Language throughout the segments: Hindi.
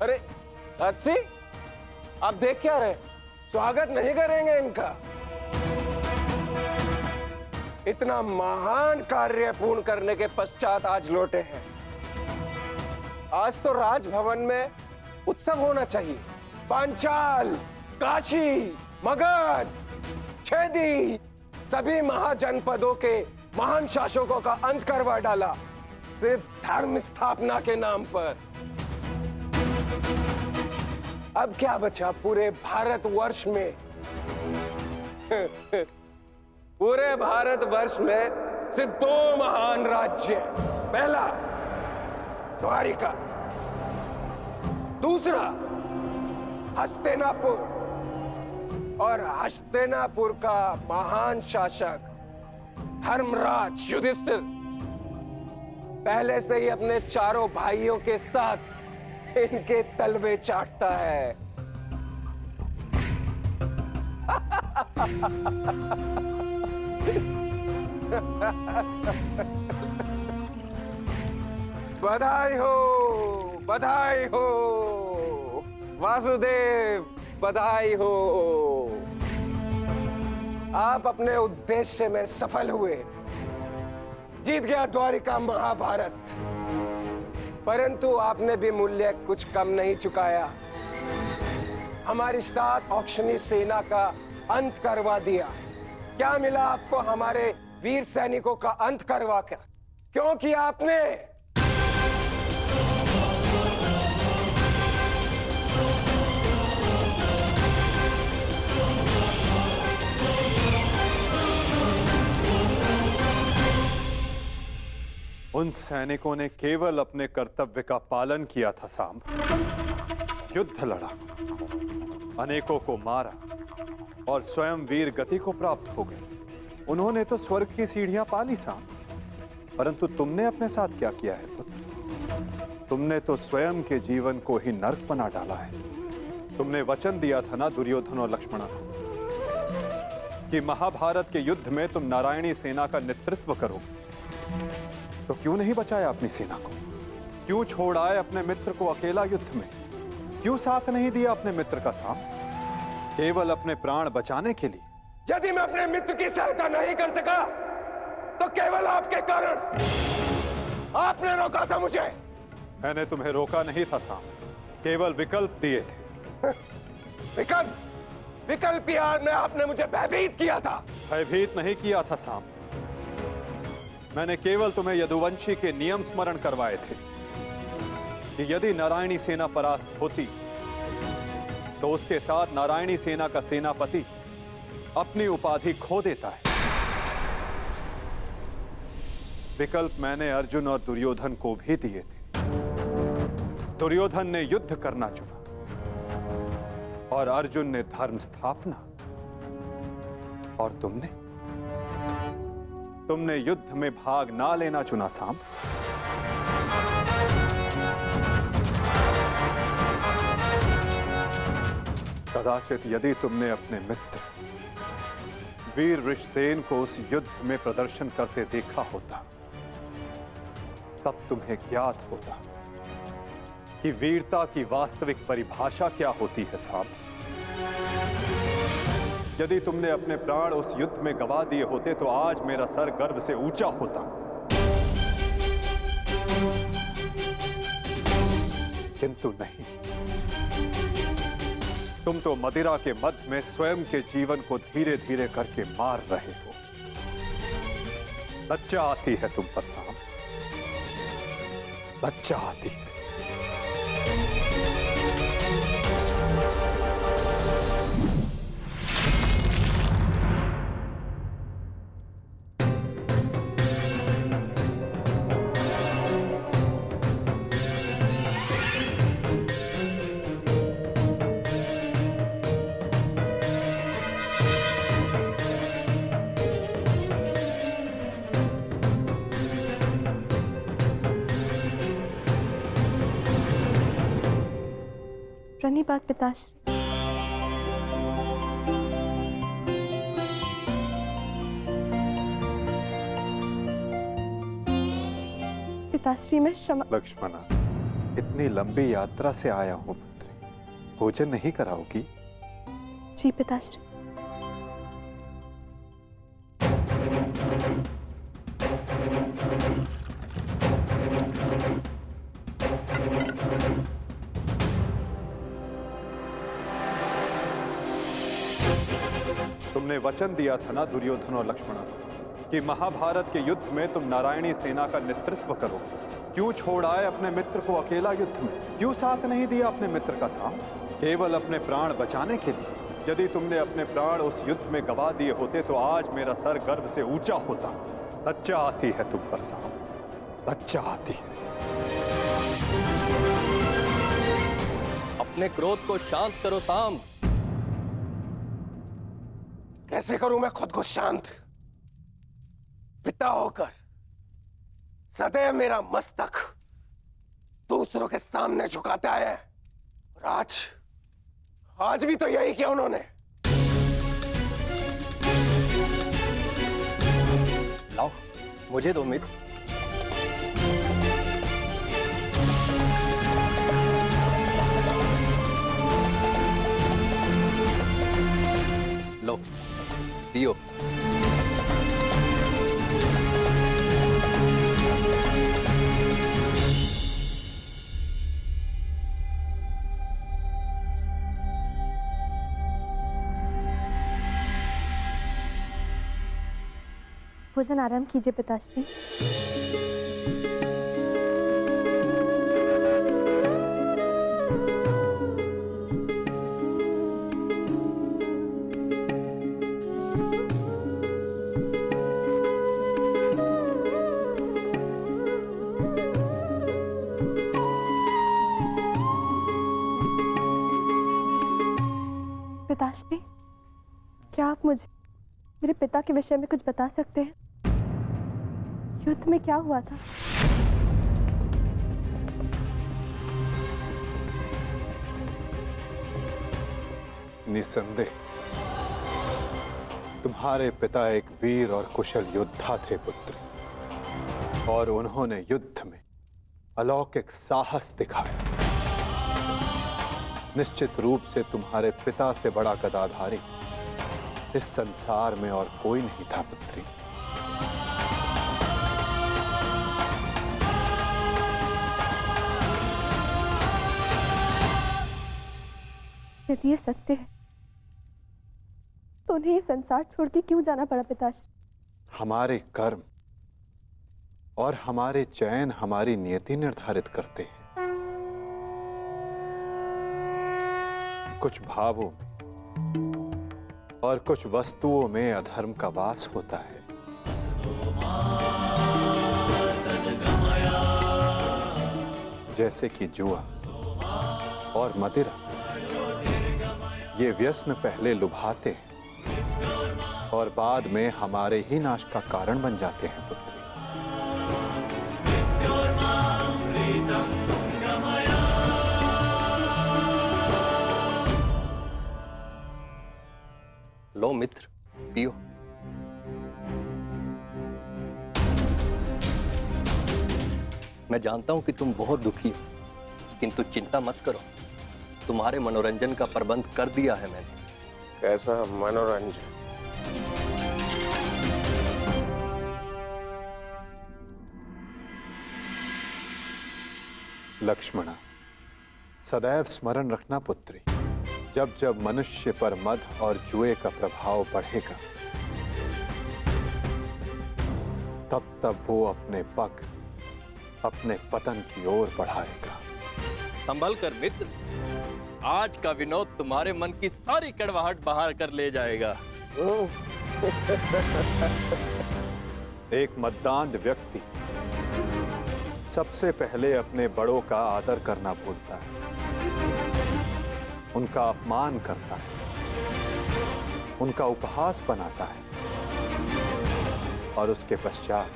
अरे अच्छी, आप देख क्या रहे? स्वागत नहीं करेंगे इनका? इतना महान कार्य पूर्ण करने के पश्चात आज लौटे हैं। आज तो राजभवन में उत्सव होना चाहिए। पांचाल, काशी, मगध, छेदी सभी महाजनपदों के महान शासकों का अंत करवा डाला सिर्फ धर्म स्थापना के नाम पर। अब क्या बचा पूरे भारतवर्ष में? पूरे भारतवर्ष में सिर्फ दो महान राज्य। पहला द्वारिका, दूसरा हस्तिनापुर। और हस्तिनापुर का महान शासक धर्मराज युधिष्ठिर पहले से ही अपने चारों भाइयों के साथ इनके तलवे चाटता है। बधाई हो, बधाई हो वासुदेव, बधाई हो। आप अपने उद्देश्य में सफल हुए। जीत गया द्वारिका महाभारत। परंतु आपने भी मूल्य कुछ कम नहीं चुकाया। हमारी 7 औक्षणी सेना का अंत करवा दिया। क्या मिला आपको हमारे वीर सैनिकों का अंत करवा कर? क्योंकि आपने उन सैनिकों ने केवल अपने कर्तव्य का पालन किया था सांब। युद्ध लड़ा, अनेकों को मारा और स्वयं वीर गति को प्राप्त हो गए। उन्होंने तो स्वर्ग की सीढ़ियां पाली सांब। परंतु तुमने अपने साथ क्या किया है पुत्र? तुमने तो स्वयं के जीवन को ही नर्क बना डाला है। तुमने वचन दिया था ना दुर्योधन और लक्ष्मण को कि महाभारत के युद्ध में तुम नारायणी सेना का नेतृत्व करोगे। तो क्यों नहीं बचाया अपनी सेना को? क्यों छोड़ आए अपने मित्र को अकेला युद्ध में? क्यों साथ नहीं दिया अपने मित्र का सांब? केवल अपने प्राण बचाने के लिए? यदि मैं अपने मित्र की सहायता नहीं कर सका तो केवल आपके कारण। आपने रोका था मुझे। मैंने तुम्हें रोका नहीं था सांब, केवल विकल्प दिए थे। विकल्प? विकल्प यार में आपने मुझे भयभीत किया था। भयभीत नहीं किया था सांब, मैंने केवल तुम्हें यदुवंशी के नियम स्मरण करवाए थे कि यदि नारायणी सेना परास्त होती तो उसके साथ नारायणी सेना का सेनापति अपनी उपाधि खो देता है। विकल्प मैंने अर्जुन और दुर्योधन को भी दिए थे। दुर्योधन ने युद्ध करना चुना और अर्जुन ने धर्म स्थापना। और तुमने युद्ध में भाग ना लेना चुना सांब। कदाचित यदि तुमने अपने मित्र वीर ऋषसेन को उस युद्ध में प्रदर्शन करते देखा होता तब तुम्हें ज्ञात होता कि वीरता की वास्तविक परिभाषा क्या होती है सांब। यदि तुमने अपने प्राण उस युद्ध में गवा दिए होते तो आज मेरा सर गर्व से ऊंचा होता। किंतु नहीं, तुम तो मदिरा के मद में स्वयं के जीवन को धीरे धीरे करके मार रहे हो। लज्जा आती है तुम पर सांब, लज्जा आती है। प्रणिपात पिताश्री। पिताश्री में क्षमा। लक्ष्मणा, इतनी लंबी यात्रा से आया हूं पुत्री, भोजन नहीं कराओगी? जी पिताश्री। तुमने वचन दिया था ना दुर्योधन और लक्ष्मण को कि महाभारत के युद्ध में तुम नारायणी सेना का नेतृत्व करो। क्यों छोड़ आए अपने मित्र को अकेला युद्ध में? क्यों साथ नहीं दिया अपने मित्र का साथ? केवल अपने प्राण बचाने के लिए? यदि तुमने अपने प्राण उस युद्ध में गवा दिए होते तो आज मेरा सर गर्व से ऊंचा होता। लज्जा आती है तुम पर साम, लज्जा आती है। अपने क्रोध को शांत करो साम। कैसे करूं मैं खुद को शांत? पिता होकर सदैव मेरा मस्तक दूसरों के सामने झुकाता है, और आज भी तो यही किया उन्होंने। लाओ मुझे दो मित्र। लो पियो। भोजन आराम कीजिए पिताश्री। पिताश्री, क्या आप मुझे मेरे पिता के विषय में कुछ बता सकते हैं? युद्ध में क्या हुआ था? निसंदेह तुम्हारे पिता एक वीर और कुशल योद्धा थे पुत्र, और उन्होंने युद्ध में अलौकिक साहस दिखाया। निश्चित रूप से तुम्हारे पिता से बड़ा गदाधारी इस संसार में और कोई नहीं था पुत्री। यदि ये सत्य है तो उन्हें ये संसार छोड़ के क्यों जाना पड़ा पिताश्री? हमारे कर्म और हमारे चयन हमारी नियति निर्धारित करते हैं। कुछ भावों में और कुछ वस्तुओं में अधर्म का वास होता है। जैसे कि जुआ और मदिरा, ये व्यसन पहले लुभाते हैं और बाद में हमारे ही नाश का कारण बन जाते हैं पुत्री। लो मित्र पियो। मैं जानता हूं कि तुम बहुत दुखी हो, किंतु चिंता मत करो, तुम्हारे मनोरंजन का प्रबंध कर दिया है मैंने। कैसा मनोरंजन? लक्ष्मणा, सदैव स्मरण रखना पुत्री, जब जब मनुष्य पर मद और जुए का प्रभाव बढ़ेगा तब तब वो अपने पग अपने पतन की ओर बढ़ाएगा। संभल कर मित्र, आज का विनोद तुम्हारे मन की सारी कड़वाहट बाहर कर ले जाएगा। एक मद्दांध व्यक्ति सबसे पहले अपने बड़ों का आदर करना भूलता है, उनका अपमान करता है, उनका उपहास बनाता है, और उसके पश्चात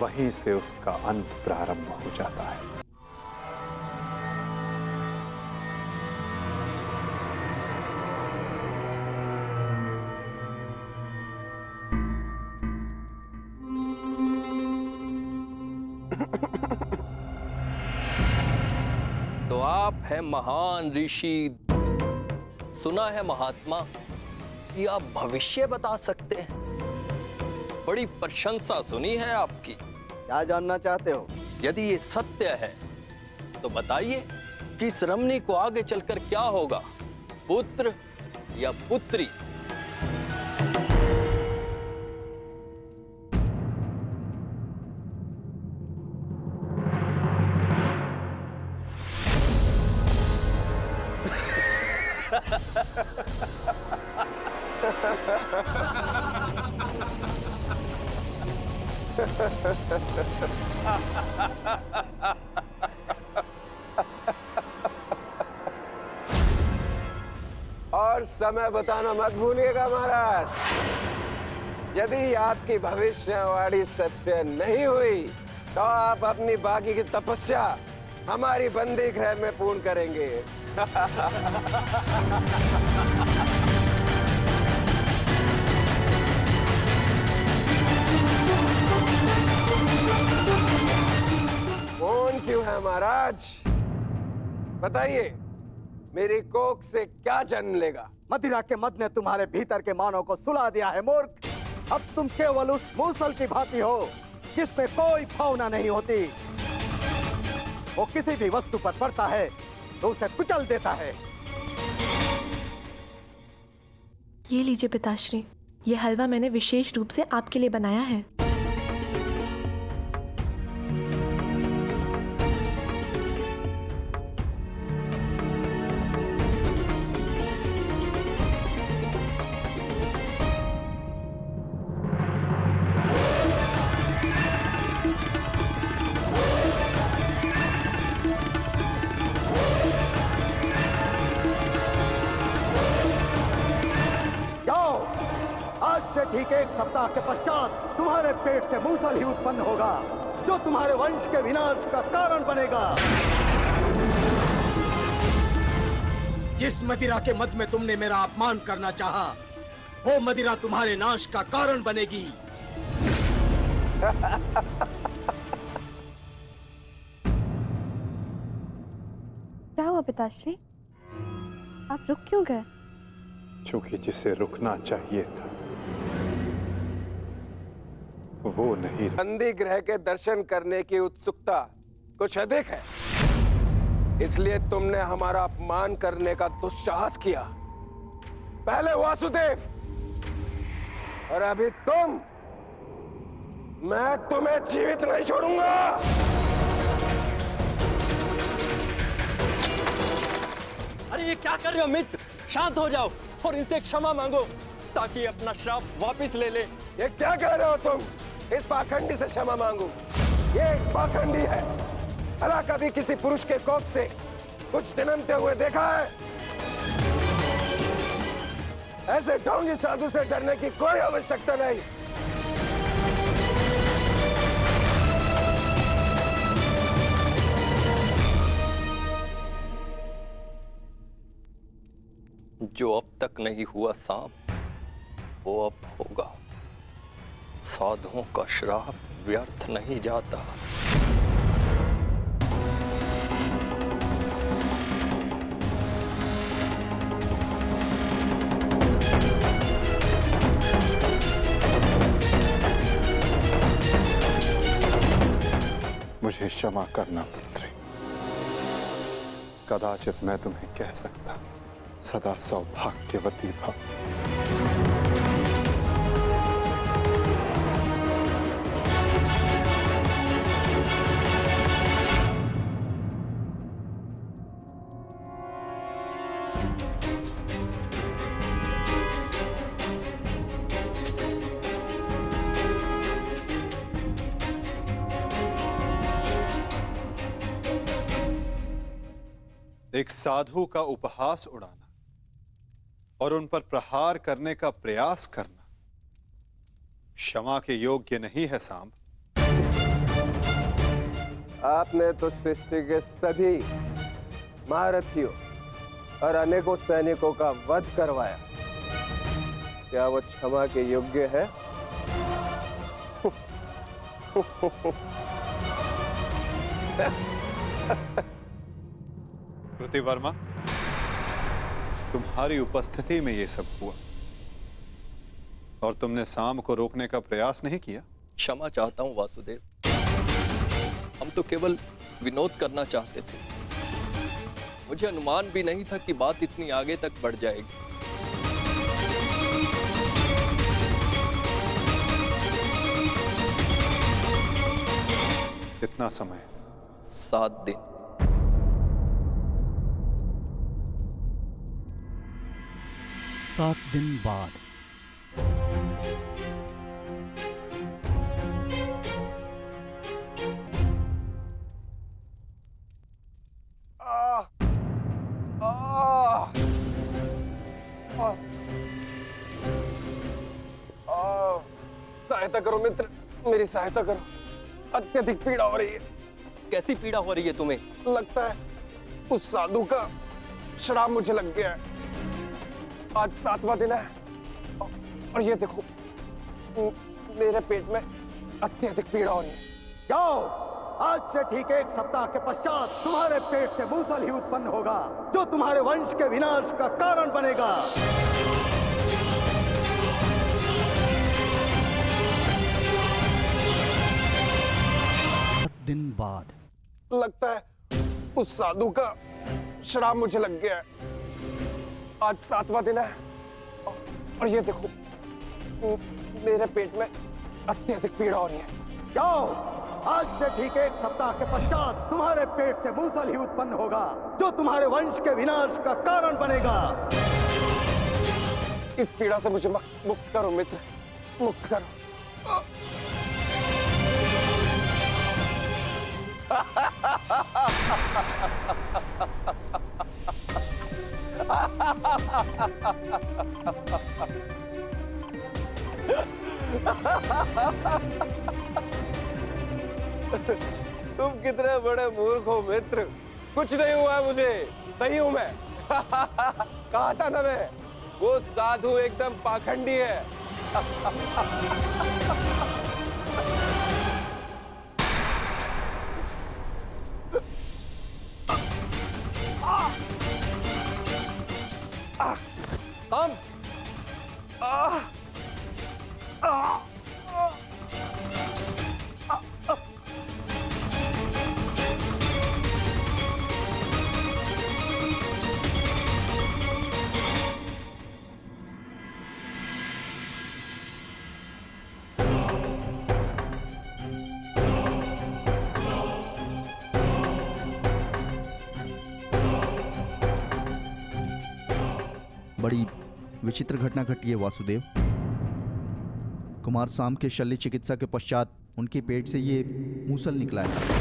वहीं से उसका अंत प्रारंभ हो जाता है। आप हैं महान ऋषि। सुना है महात्मा कि आप भविष्य बता सकते हैं। बड़ी प्रशंसा सुनी है आपकी। क्या जानना चाहते हो? यदि ये सत्य है तो बताइए कि इस रमणी को आगे चलकर क्या होगा, पुत्र या पुत्री? और समय बताना मत भूलिएगा महाराज। यदि आपकी भविष्यवाणी सत्य नहीं हुई तो आप अपनी बाकी की तपस्या हमारी बंदी गृह में पूर्ण करेंगे। कौन क्यों है महाराज? बताइए, मेरी कोख से क्या जन्म लेगा? मदिरा के मद ने तुम्हारे भीतर के मानव को सुला दिया है मूर्ख। अब तुम केवल उस मूसल की भांति हो जिसमें कोई भावना नहीं होती। वो किसी भी वस्तु पर पड़ता है तो उसे कुचल देता है। ये लीजिए पिताश्री, ये हलवा मैंने विशेष रूप से आपके लिए बनाया है। आज से ठीक 1 सप्ताह के पश्चात तुम्हारे पेट से मूसल ही उत्पन्न होगा जो तुम्हारे वंश के विनाश का कारण बनेगा। जिस मदिरा के मद में तुमने मेरा अपमान करना चाहा, वो मदिरा तुम्हारे नाश का कारण बनेगी। क्या हुआ पिताश्री? आप रुक क्यों गए? क्योंकि जिसे रुकना चाहिए था वो नहीं। बंदी गृह के दर्शन करने की उत्सुकता कुछ अधिक है, इसलिए तुमने हमारा अपमान करने का दुस्साहस किया। पहले वासुदेव और अभी तुम। मैं तुम्हें जीवित नहीं छोड़ूंगा। अरे ये क्या कर रहे हो मित्र? शांत हो जाओ और इनसे क्षमा मांगो ताकि अपना श्राप वापस ले ले। ये क्या कह रहे हो तुम? इस पाखंडी से क्षमा मांगू? ये एक पाखंडी है। भला कभी किसी पुरुष के कोख से कुछ जन्मते हुए देखा है? ऐसे ढोंगी साधु से डरने की कोई आवश्यकता नहीं। जो अब तक नहीं हुआ शाम, वो अब होगा। साधुओं का श्राप व्यर्थ नहीं जाता। मुझे क्षमा करना पुत्री। कदाचित मैं तुम्हें कह सकता सदा सौभाग्यवती भव। एक साधु का उपहास उड़ाना और उन पर प्रहार करने का प्रयास करना क्षमा के योग्य नहीं है सांब। आपने तो सृष्टि के सभी महारथियों और अनेकों सैनिकों का वध करवाया। क्या वो क्षमा के योग्य है? प्रतिवर्मा, तुम्हारी उपस्थिति में ये सब हुआ और तुमने साम को रोकने का प्रयास नहीं किया। क्षमा चाहता हूं वासुदेव, हम तो केवल विनोद करना चाहते थे। मुझे अनुमान भी नहीं था कि बात इतनी आगे तक बढ़ जाएगी। कितना समय? 7 दिन। सात दिन बाद सहायता करो मित्र, मेरी सहायता करो। अत्यधिक पीड़ा हो रही है। कैसी पीड़ा हो रही है तुम्हें? लगता है उस साधु का श्राप मुझे लग गया है। आज 7वां दिन है और ये देखो, मेरे पेट में अत्यधिक पीड़ा हो रही है। जाओ, आज से ठीक 1 सप्ताह के पश्चात तुम्हारे पेट से मूसल ही उत्पन्न होगा, जो तुम्हारे वंश के विनाश का कारण बनेगा। 7 दिन बाद लगता है उस साधु का श्राप मुझे लग गया है। आज 7वां दिन है और ये देखो, मेरे पेट में अत्यधिक पीड़ा हो रही है। जाओ, आज से ठीक 1 सप्ताह के पश्चात तुम्हारे पेट से मूसल ही उत्पन्न होगा, जो तुम्हारे वंश के विनाश का कारण बनेगा। इस पीड़ा से मुझे मुक्त करो मित्र, मुक्त करो। तुम कितने बड़े मूर्ख हो मित्र। कुछ नहीं हुआ मुझे, सही हूं मैं। कहा था ना मैं, वो साधु एकदम पाखंडी है। काम बड़ी विचित्र घटना घटी है वासुदेव। कुमार साम के शल्य चिकित्सा के पश्चात उनके पेट से ये मूसल निकला है।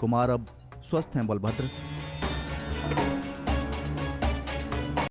कुमार अब स्वस्थ हैं बलभद्र।